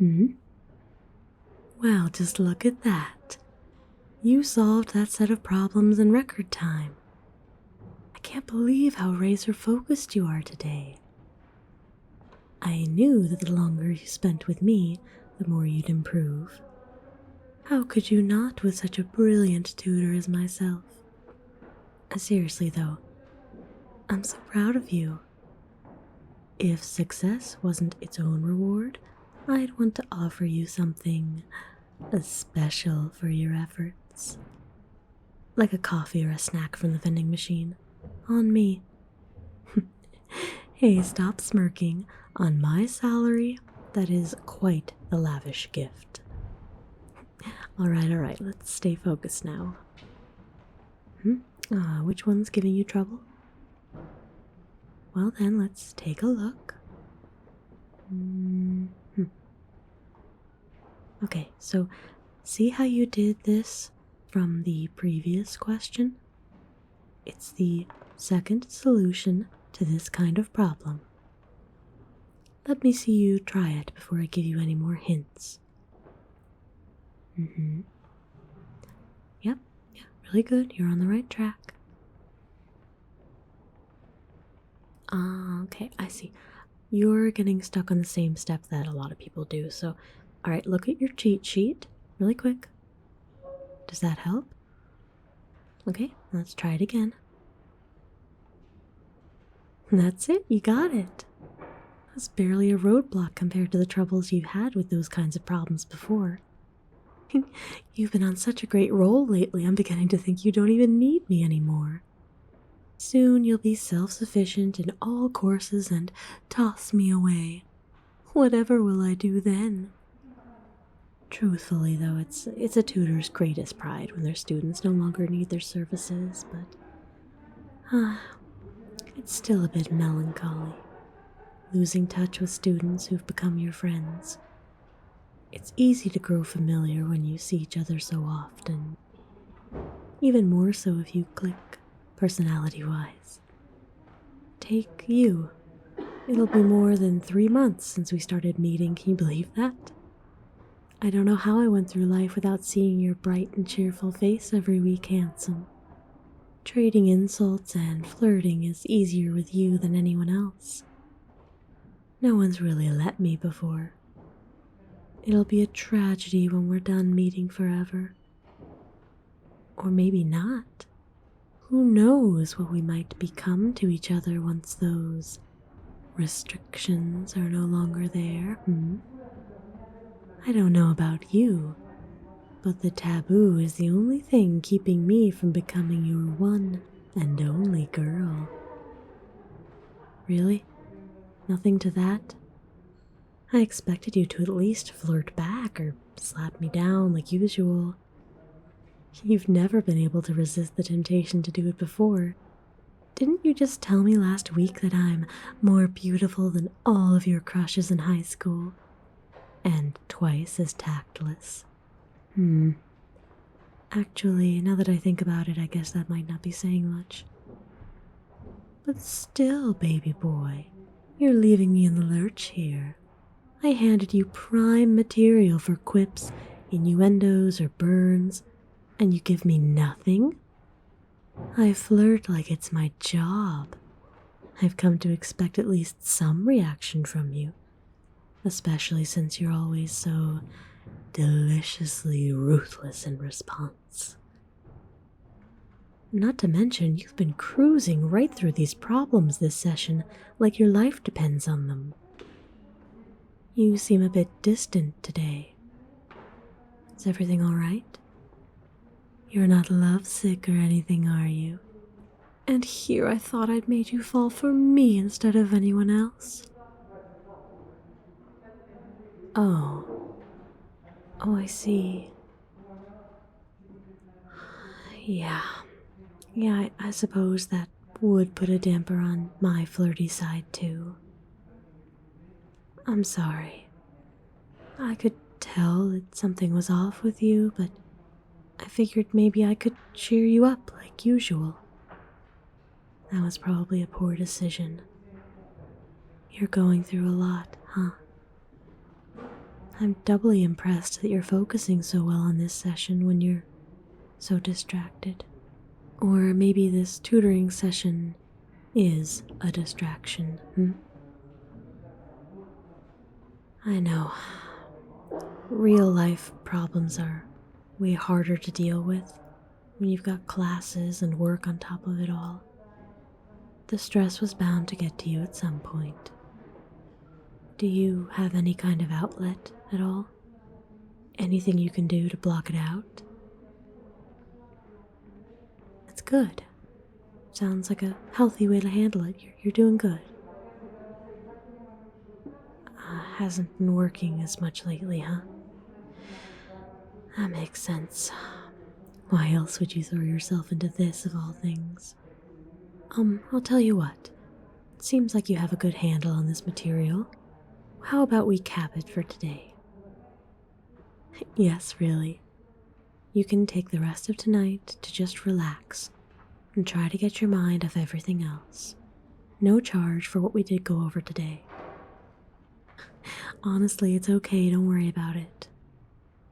Hmm? Well, just look at that. You solved that set of problems in record time. I can't believe how razor focused you are today. I knew that the longer you spent with me, the more you'd improve. How could you not with such a brilliant tutor as myself? Seriously, though, I'm so proud of you. If success wasn't its own reward, I'd want to offer you something special for your efforts. Like a coffee or a snack from the vending machine. On me. Hey, stop smirking. On my salary, that is quite the lavish gift. Alright, let's stay focused now. Which one's giving you trouble? Well then, let's take a look. Okay, so see how you did this from the previous question? It's the second solution to this kind of problem. Let me see you try it before I give you any more hints. Yep, really good. You're on the right track. Okay, I see. You're getting stuck on the same step that a lot of people do. So, alright, look at your cheat sheet really quick. Does that help? Okay, let's try it again. That's it, you got it. That's barely a roadblock compared to the troubles you've had with those kinds of problems before. You've been on such a great roll lately, I'm beginning to think you don't even need me anymore. Soon you'll be self-sufficient in all courses and toss me away. Whatever will I do then? Truthfully, though, it's a tutor's greatest pride when their students no longer need their services, but it's still a bit melancholy, losing touch with students who've become your friends. It's easy to grow familiar when you see each other so often, even more so if you click personality-wise. Take you. It'll be more than 3 months since we started meeting, can you believe that? I don't know how I went through life without seeing your bright and cheerful face every week, handsome. Trading insults and flirting is easier with you than anyone else. No one's really let me before. It'll be a tragedy when we're done meeting forever. Or maybe not. Who knows what we might become to each other once those restrictions are no longer there, I don't know about you, but the taboo is the only thing keeping me from becoming your one and only girl. Really? Nothing to that? I expected you to at least flirt back or slap me down like usual. You've never been able to resist the temptation to do it before. Didn't you just tell me last week that I'm more beautiful than all of your crushes in high school? And twice as tactless. Actually, now that I think about it, I guess that might not be saying much. But still, baby boy, you're leaving me in the lurch here. I handed you prime material for quips, innuendos, or burns, and you give me nothing? I flirt like it's my job. I've come to expect at least some reaction from you, especially since you're always so deliciously ruthless in response. Not to mention, you've been cruising right through these problems this session like your life depends on them. You seem a bit distant today. Is everything all right? You're not lovesick or anything, are you? And here I thought I'd made you fall for me instead of anyone else. Oh, I see. Yeah, I suppose that would put a damper on my flirty side too. I'm sorry. I could tell that something was off with you, but I figured maybe I could cheer you up like usual. That was probably a poor decision. You're going through a lot, huh? I'm doubly impressed that you're focusing so well on this session when you're so distracted. Or maybe this tutoring session is a distraction, I know. Real life problems are way harder to deal with when you've got classes and work on top of it all. The stress was bound to get to you at some point. Do you have any kind of outlet at all? Anything you can do to block it out? It's good. Sounds like a healthy way to handle it. You're doing good. Hasn't been working as much lately, huh? That makes sense. Why else would you throw yourself into this of all things? I'll tell you what. It seems like you have a good handle on this material. How about we cap it for today? Yes, really. You can take the rest of tonight to just relax and try to get your mind off everything else. No charge for what we did go over today. Honestly, it's okay, don't worry about it.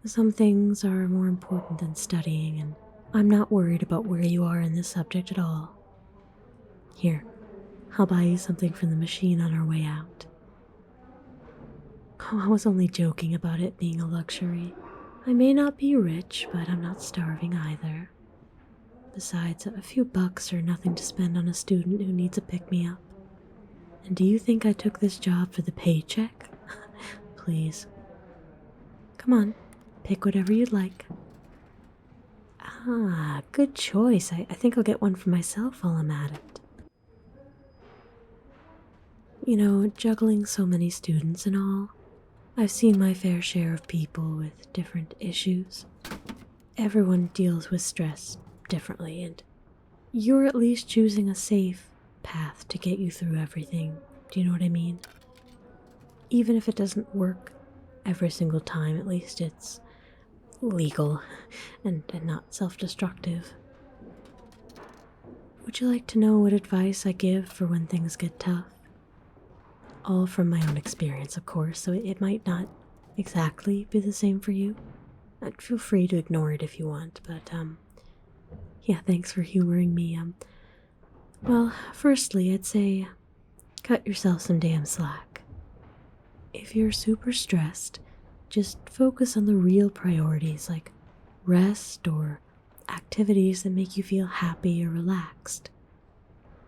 Some things are more important than studying, and I'm not worried about where you are in this subject at all. Here, I'll buy you something from the machine on our way out. Oh, I was only joking about it being a luxury. I may not be rich, but I'm not starving either. Besides, a few bucks are nothing to spend on a student who needs a pick-me-up. And do you think I took this job for the paycheck? Please. Come on, pick whatever you'd like. Ah, good choice. I think I'll get one for myself while I'm at it. You know, juggling so many students and all, I've seen my fair share of people with different issues. Everyone deals with stress differently, and you're at least choosing a safe path to get you through everything. Do you know what I mean? Even if it doesn't work every single time, at least it's legal and not self-destructive. Would you like to know what advice I give for when things get tough? All from my own experience, of course, so it might not exactly be the same for you. Feel free to ignore it if you want, but, yeah, thanks for humoring me. Well, firstly, I'd say cut yourself some damn slack. If you're super stressed, just focus on the real priorities like rest or activities that make you feel happy or relaxed.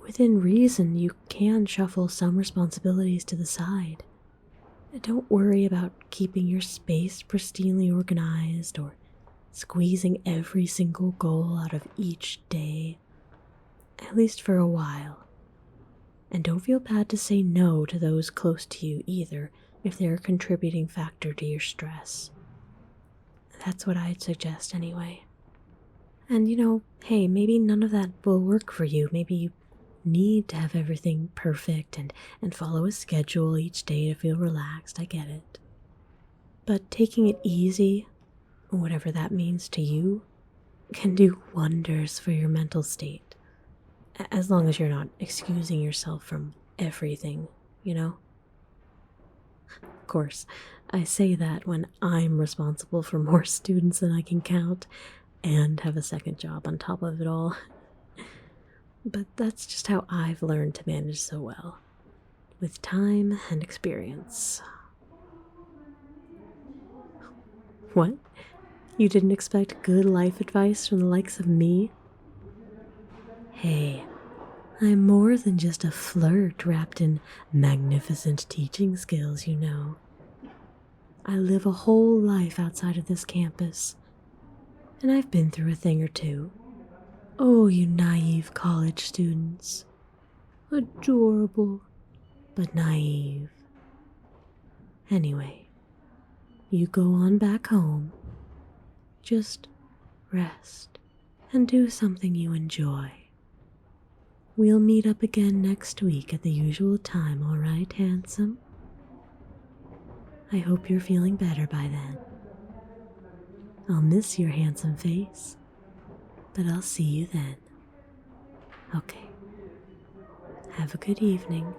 Within reason, you can shuffle some responsibilities to the side. Don't worry about keeping your space pristinely organized or squeezing every single goal out of each day, at least for a while. And don't feel bad to say no to those close to you either if they're a contributing factor to your stress. That's what I'd suggest anyway. And hey, maybe none of that will work for you. Maybe you need to have everything perfect and follow a schedule each day to feel relaxed. I get it. But taking it easy, whatever that means to you, can do wonders for your mental state. As long as you're not excusing yourself from everything, Of course, I say that when I'm responsible for more students than I can count and have a second job on top of it all. But that's just how I've learned to manage so well, with time and experience. What? You didn't expect good life advice from the likes of me? Hey, I'm more than just a flirt wrapped in magnificent teaching skills, I live a whole life outside of this campus, and I've been through a thing or two. Oh, you naive college students. Adorable, but naive. Anyway, you go on back home. Just rest and do something you enjoy. We'll meet up again next week at the usual time, all right, handsome? I hope you're feeling better by then. I'll miss your handsome face, but I'll see you then. Okay. Have a good evening.